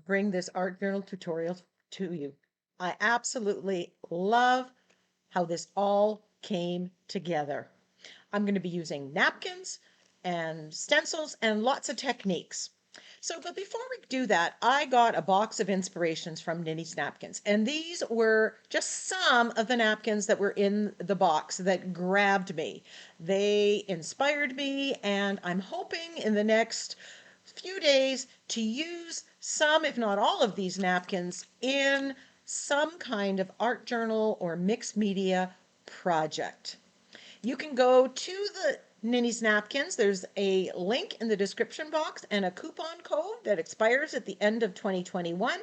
bring this art journal tutorial to you. I absolutely love how this all came together. I'm going to be using napkins and stencils and lots of techniques. But before we do that, I got a box of inspirations from Ninny's Napkins, and these were just some of the napkins that were in the box that grabbed me. They inspired me, and I'm hoping in the next few days to use some, if not all of these napkins in some kind of art journal or mixed media project. You can go to the Ninny's Napkins. There's a link in the description box and a coupon code that expires at the end of 2021.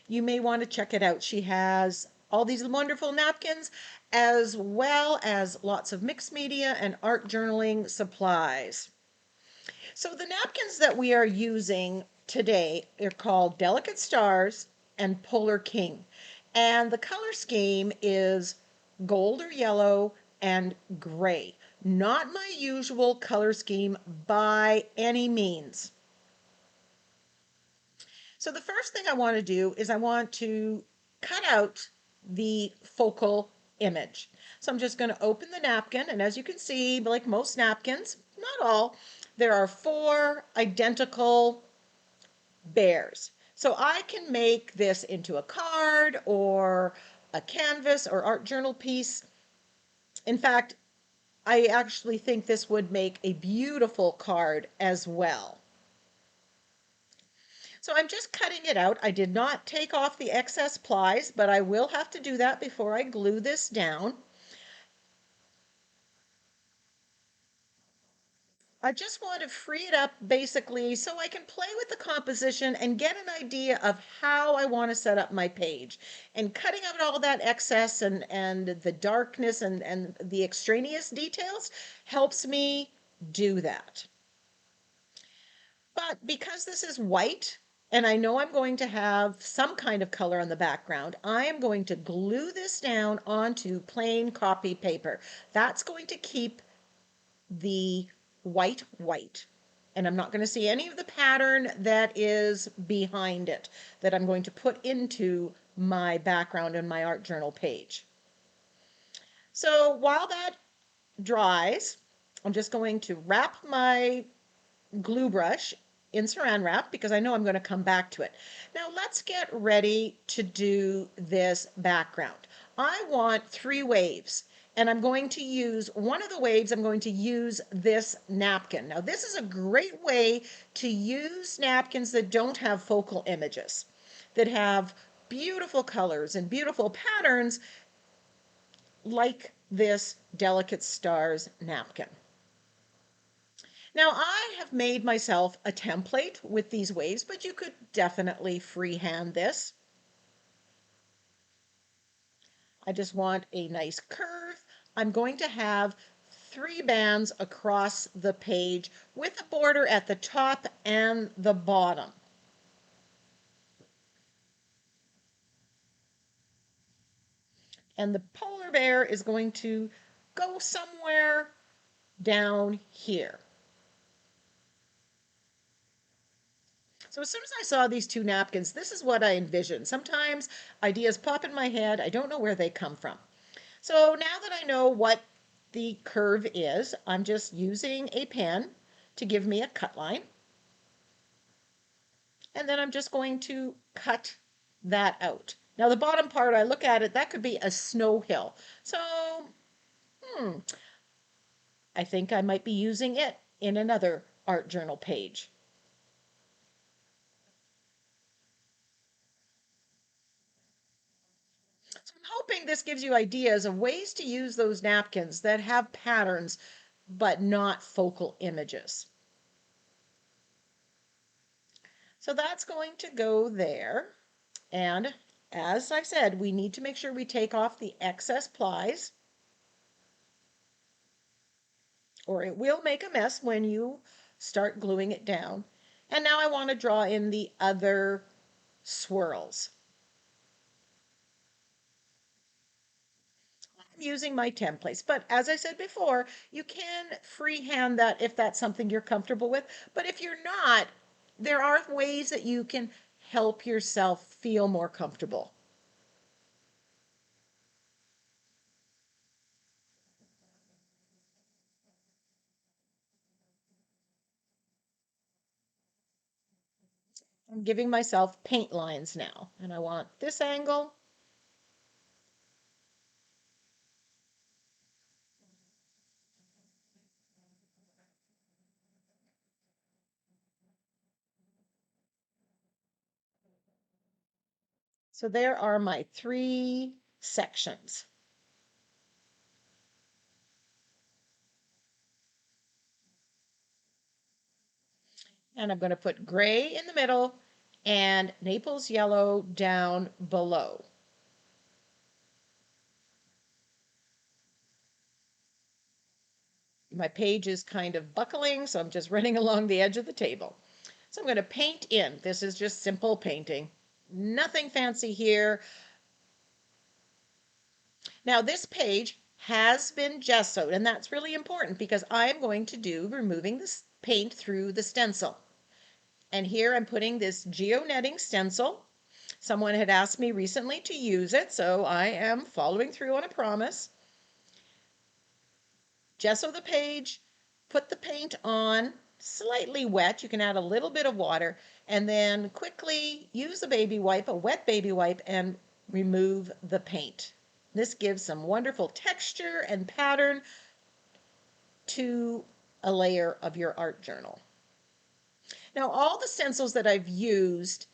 You may want to check it out. She has all these wonderful napkins as well as lots of mixed media and art journaling supplies. So the napkins that we are using today are called Delicate Stars and Polar King. And the color scheme is gold or yellow and gray. Not my usual color scheme by any means. So the first thing I want to do is I want to cut out the focal image. So I'm just going to open the napkin, and as you can see, like most napkins, not all, there are 4 identical bears. So I can make this into a card or a canvas or art journal piece. In fact, I actually think this would make a beautiful card as well. So I'm just cutting it out. I did not take off the excess plies, but I will have to do that before I glue this down. I just want to free it up basically so I can play with the composition and get an idea of how I want to set up my page. And cutting out all that excess and the darkness and the extraneous details helps me do that. But because this is white, and I know I'm going to have some kind of color on the background, I am going to glue this down onto plain copy paper. That's going to keep the white. And I'm not going to see any of the pattern that is behind it that I'm going to put into my background in my art journal page. So while that dries, I'm just going to wrap my glue brush in saran wrap because I know I'm going to come back to it. Now let's get ready to do this background. I want 3 waves, and I'm going to use one of the waves. I'm going to use this napkin. Now this is a great way to use napkins that don't have focal images, that have beautiful colors and beautiful patterns like this Delicate Stars napkin. Now I have made myself a template with these waves, but you could definitely freehand this. I just want a nice curve. I'm going to have 3 bands across the page with a border at the top and the bottom. And the polar bear is going to go somewhere down here. So as soon as I saw these 2 napkins, this is what I envisioned. Sometimes ideas pop in my head. I don't know where they come from. So now that I know what the curve is, I'm just using a pen to give me a cut line. And then I'm just going to cut that out. Now the bottom part, I look at it, that could be a snow hill. So, I think I might be using it in another art journal page. So I'm hoping this gives you ideas of ways to use those napkins that have patterns but not focal images. So that's going to go there. And as I said, we need to make sure we take off the excess plies, or it will make a mess when you start gluing it down. And now I want to draw in the other swirls. I'm using my templates, but as I said before, you can freehand that if that's something you're comfortable with. But if you're not, there are ways that you can help yourself feel more comfortable. I'm giving myself paint lines now, and I want this angle. So there are my 3 sections. And I'm going to put gray in the middle and Naples yellow down below. My page is kind of buckling, so I'm just running along the edge of the table. So I'm going to paint in. This is just simple painting. Nothing fancy here. Now this page has been gessoed, and that's really important because I'm going to do removing this paint through the stencil. And here I'm putting this GeoNetting stencil. Someone had asked me recently to use it, so I am following through on a promise. Gesso the page, put the paint on, slightly wet. You can add a little bit of water, and then quickly use a baby wipe, a wet baby wipe, and remove the paint. This gives some wonderful texture and pattern to a layer of your art journal. Now, all the stencils that I've used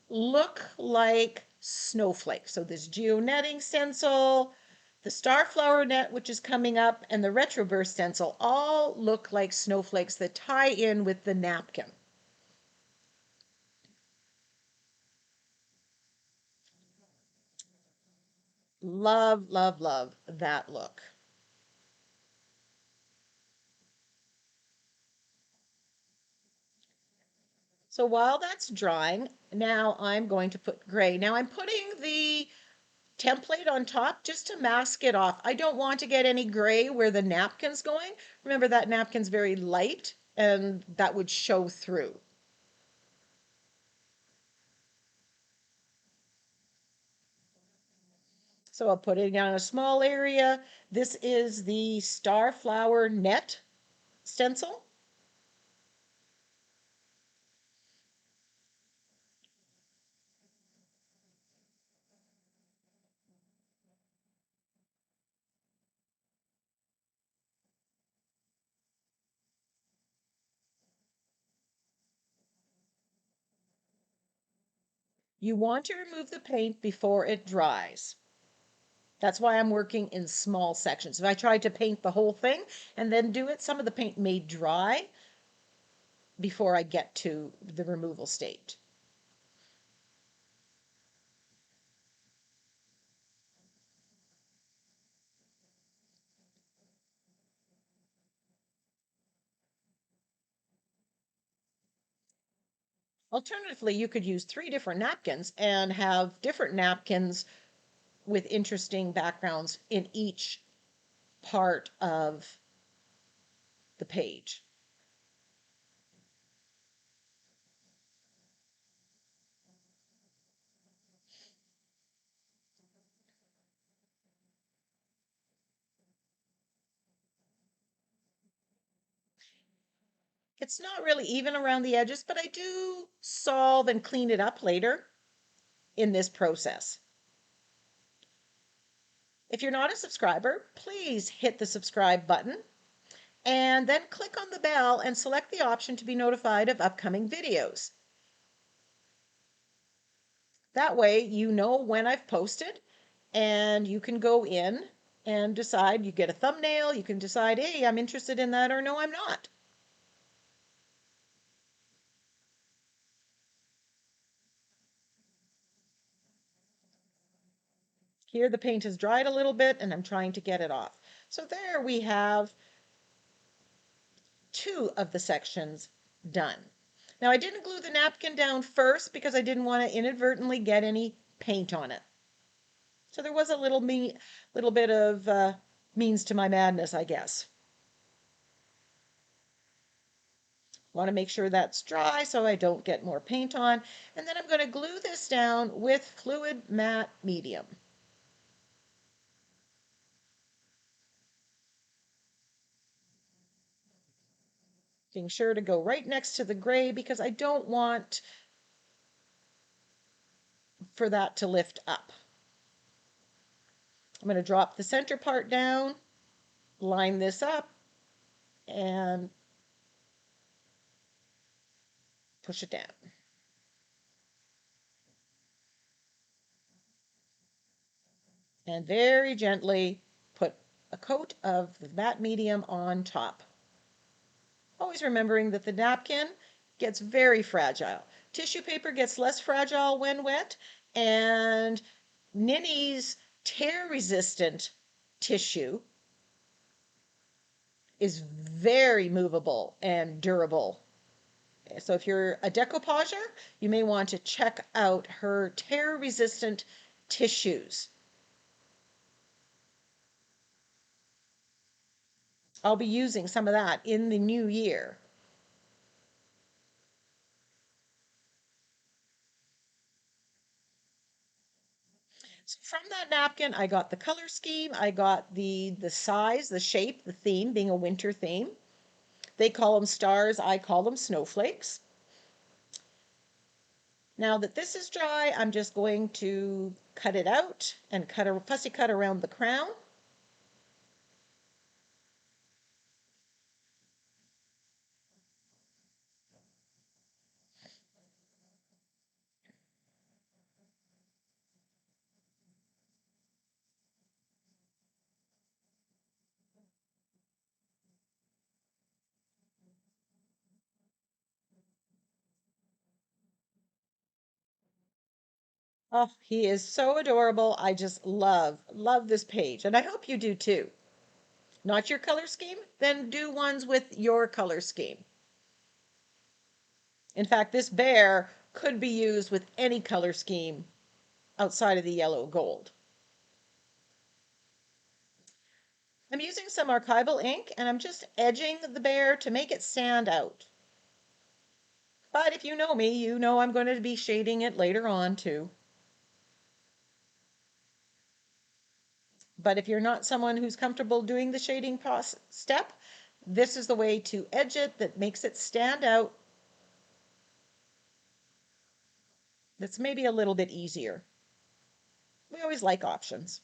look like snowflakes. So this GeoNetting stencil, the Starflower Net, which is coming up, and the Retroburst stencil all look like snowflakes that tie in with the napkin. Love, love, love that look. So while that's drying, now I'm going to put gray. Now I'm putting the template on top just to mask it off. I don't want to get any gray where the napkin's going. Remember that napkin's very light and that would show through. So I'll put it on a small area. This is the Starflower Net stencil. You want to remove the paint before it dries. That's why I'm working in small sections. If I tried to paint the whole thing and then do it, some of the paint may dry before I get to the removal state. Alternatively, you could use 3 different napkins and have different napkins with interesting backgrounds in each part of the page. It's not really even around the edges, but I do solve and clean it up later in this process. If you're not a subscriber, please hit the subscribe button and then click on the bell and select the option to be notified of upcoming videos. That way you know when I've posted and you can go in and decide. You get a thumbnail, you can decide, hey, I'm interested in that, or no, I'm not. Here the paint has dried a little bit and I'm trying to get it off. So there we have 2 of the sections done. Now I didn't glue the napkin down first because I didn't want to inadvertently get any paint on it. So there was a little bit of means to my madness, I guess. Want to make sure that's dry so I don't get more paint on. And then I'm going to glue this down with fluid matte medium. Being sure to go right next to the gray because I don't want for that to lift up. I'm going to drop the center part down, line this up, and push it down. And very gently put a coat of the matte medium on top. Always remembering that the napkin gets very fragile. Tissue paper gets less fragile when wet, and Ninny's tear-resistant tissue is very movable and durable. So if you're a decoupager, you may want to check out her tear-resistant tissues. I'll be using some of that in the new year. So from that napkin, I got the color scheme, I got the size, the shape, the theme being a winter theme. They call them stars, I call them snowflakes. Now that this is dry, I'm just going to cut it out and cut a fussy cut around the crown. Oh, he is so adorable. I just love this page, and I hope you do too. Not your color scheme? Then do ones with your color scheme. In fact, this bear could be used with any color scheme outside of the yellow gold. I'm using some archival ink and I'm just edging the bear to make it stand out. But if you know me, you know I'm going to be shading it later on too. But if you're not someone who's comfortable doing the shading step, this is the way to edge it that makes it stand out. That's maybe a little bit easier. We always like options.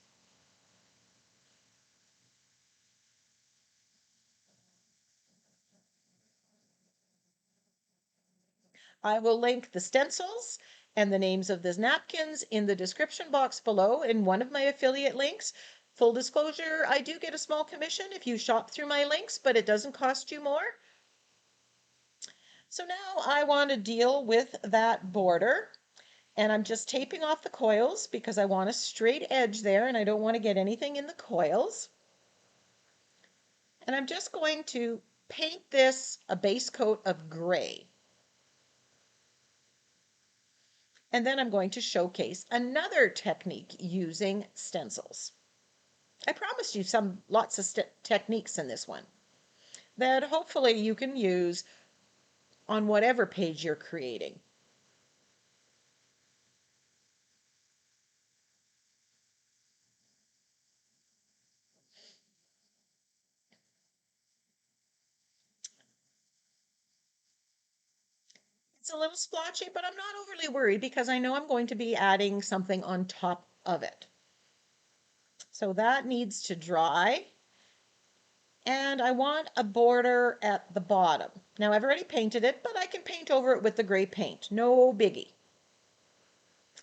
I will link the stencils and the names of the napkins in the description box below in one of my affiliate links. Full disclosure, I do get a small commission if you shop through my links, but it doesn't cost you more. So now I want to deal with that border, and I'm just taping off the coils because I want a straight edge there and I don't want to get anything in the coils. And I'm just going to paint this a base coat of gray. And then I'm going to showcase another technique using stencils. I promised you lots of techniques in this one that hopefully you can use on whatever page you're creating. It's a little splotchy, but I'm not overly worried because I know I'm going to be adding something on top of it. So that needs to dry. And I want a border at the bottom. Now I've already painted it, but I can paint over it with the gray paint. No biggie.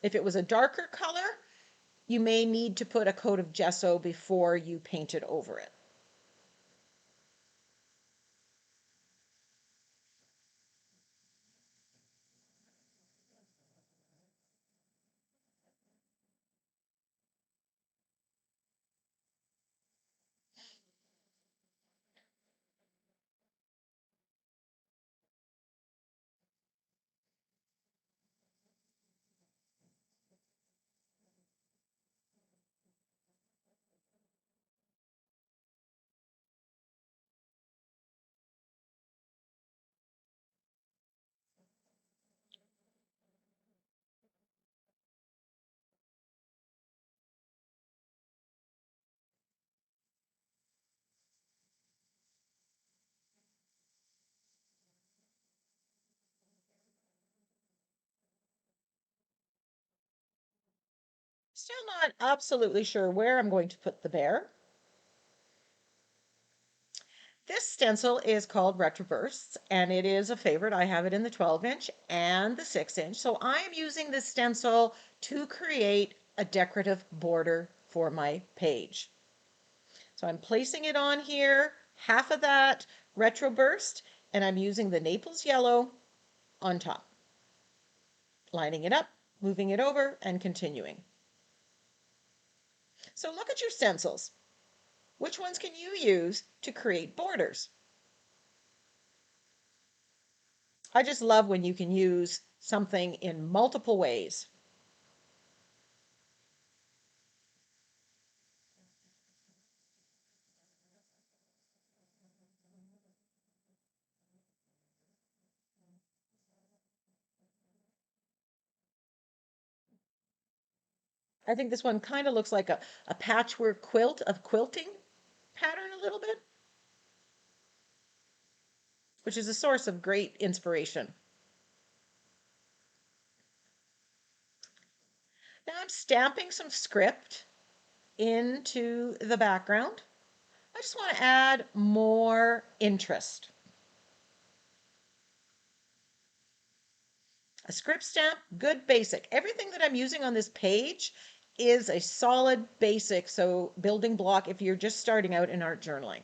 If it was a darker color, you may need to put a coat of gesso before you paint it over it. Still not absolutely sure where I'm going to put the bear. This stencil is called Retrobursts, and it is a favorite. I have it in the 12-inch and the 6-inch. So I am using this stencil to create a decorative border for my page. So I'm placing it on here, half of that Retroburst, and I'm using the Naples yellow on top. Lining it up, moving it over, and continuing. So look at your stencils. Which ones can you use to create borders? I just love when you can use something in multiple ways. I think this one kind of looks like a patchwork quilt of quilting pattern a little bit, which is a source of great inspiration. Now I'm stamping some script into the background. I just want to add more interest. A script stamp, good basic. Everything that I'm using on this page is a solid basic, so building block if you're just starting out in art journaling.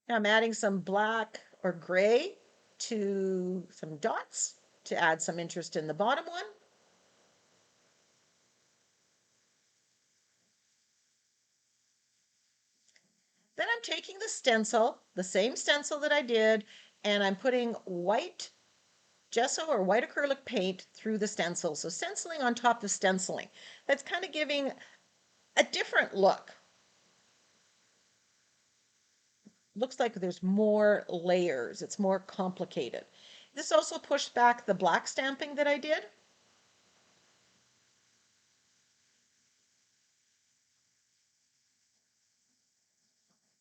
Now I'm adding some black or gray to some dots to add some interest in the bottom one. Then I'm taking the stencil, the same stencil that I did, and I'm putting white gesso or white acrylic paint through the stencil. So stenciling on top of stenciling. That's kind of giving a different look. Looks like there's more layers. It's more complicated. This also pushed back the black stamping that I did.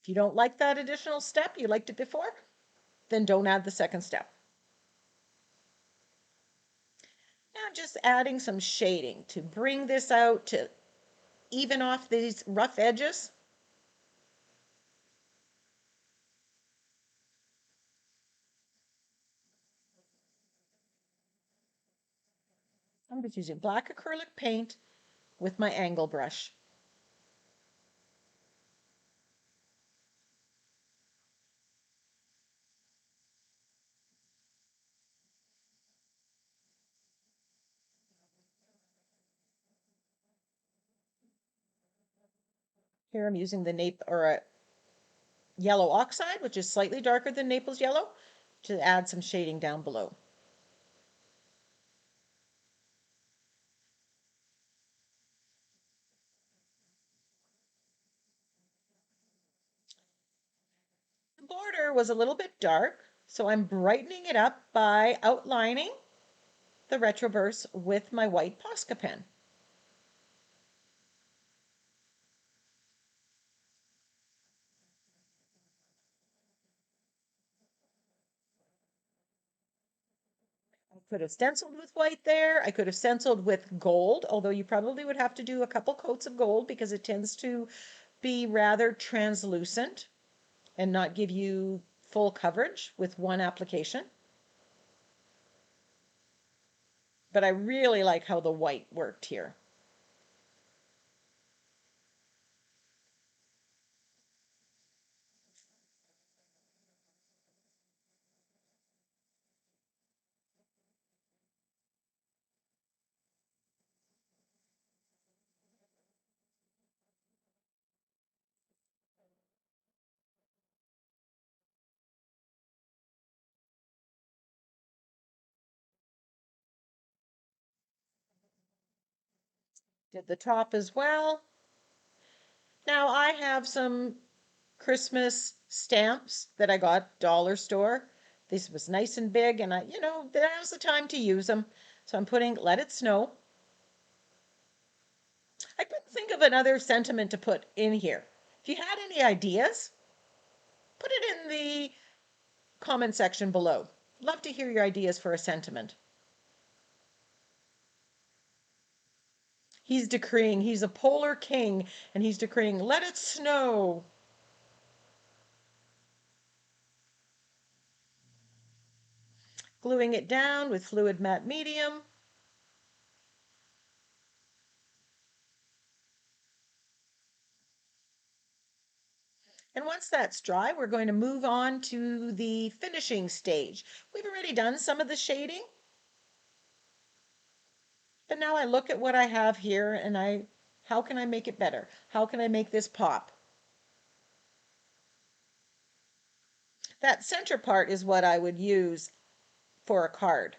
If you don't like that additional step, you liked it before, then don't add the second step. Now I'm just adding some shading to bring this out, to even off these rough edges. I'm just using black acrylic paint with my angle brush. Here I'm using the a yellow oxide, which is slightly darker than Naples yellow, to add some shading down below. The border was a little bit dark, so I'm brightening it up by outlining the Retroburst with my white Posca pen. I could have stenciled with white there. I could have stenciled with gold, although you probably would have to do a couple coats of gold because it tends to be rather translucent and not give you full coverage with one application. But I really like how the white worked here. Did the top as well. Now I have some Christmas stamps that I got dollar store. This was nice and big, and now's the time to use them. So I'm putting Let It Snow. I couldn't think of another sentiment to put in here. If you had any ideas, Put it in the comment section below. Love to hear your ideas for a sentiment. He's decreeing, he's a polar king, and he's decreeing, let it snow. Gluing it down with fluid matte medium. And once that's dry, we're going to move on to the finishing stage. We've already done some of the shading, but now I look at what I have here and how can I make it better? How can I make this pop? That center part is what I would use for a card.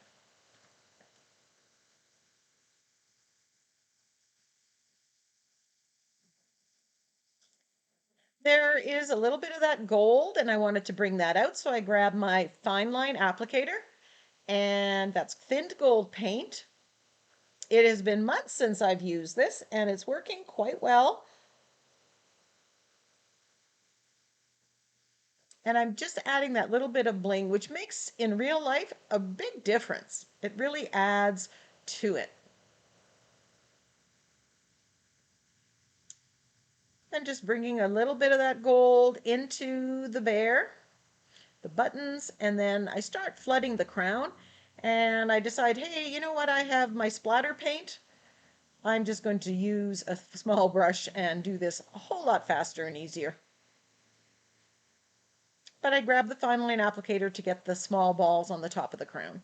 There is a little bit of that gold and I wanted to bring that out, so I grabbed my fine line applicator, and that's thinned gold paint. It has been months since I've used this and it's working quite well. And I'm just adding that little bit of bling, which makes in real life a big difference. It really adds to it. And just bringing a little bit of that gold into the bear, the buttons, and then I start flooding the crown. And I decide, hey, you know what? I have my splatter paint. I'm just going to use a small brush and do this a whole lot faster and easier. But I grab the fine line applicator to get the small balls on the top of the crown.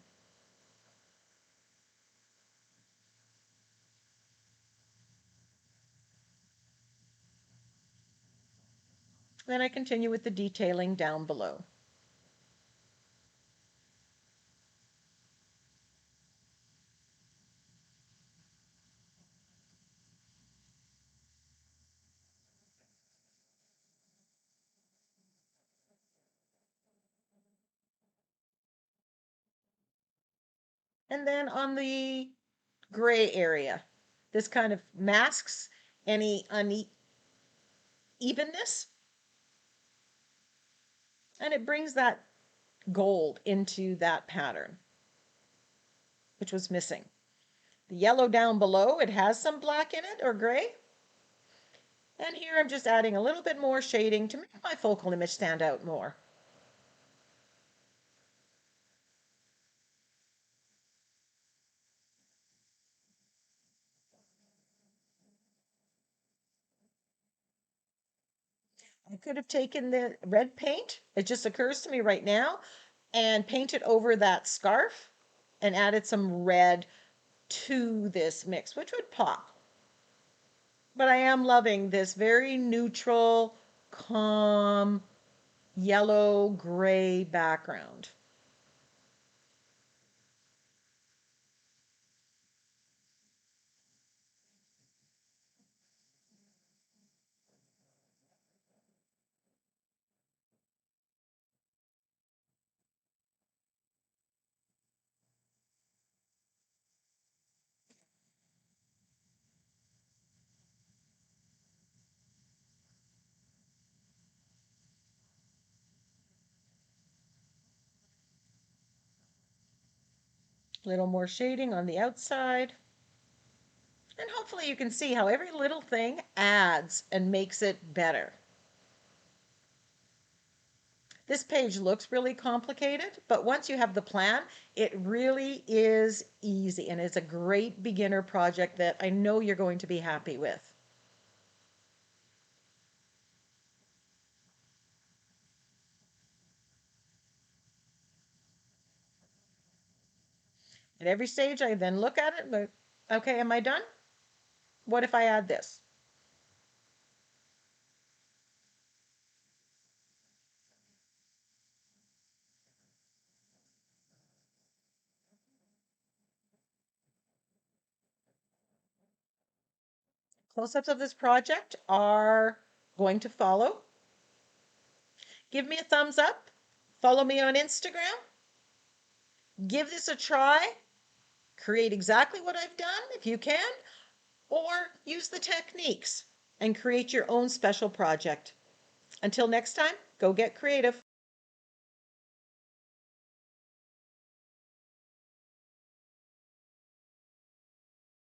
Then I continue with the detailing down below. And then on the gray area, this kind of masks any unevenness, and it brings that gold into that pattern, which was missing. The yellow down below, it has some black in it or gray. And here I'm just adding a little bit more shading to make my focal image stand out more. I could have taken the red paint, it just occurs to me right now, and painted over that scarf and added some red to this mix, which would pop. But I am loving this very neutral, calm, yellow gray background. A little more shading on the outside. And hopefully you can see how every little thing adds and makes it better. This page looks really complicated, but once you have the plan, it really is easy, and it's a great beginner project that I know you're going to be happy with. At every stage, I then look at it and go, okay, am I done? What if I add this? Close-ups of this project are going to follow. Give me a thumbs up. Follow me on Instagram. Give this a try. Create exactly what I've done if you can, or use the techniques and create your own special project. Until next time, go get creative.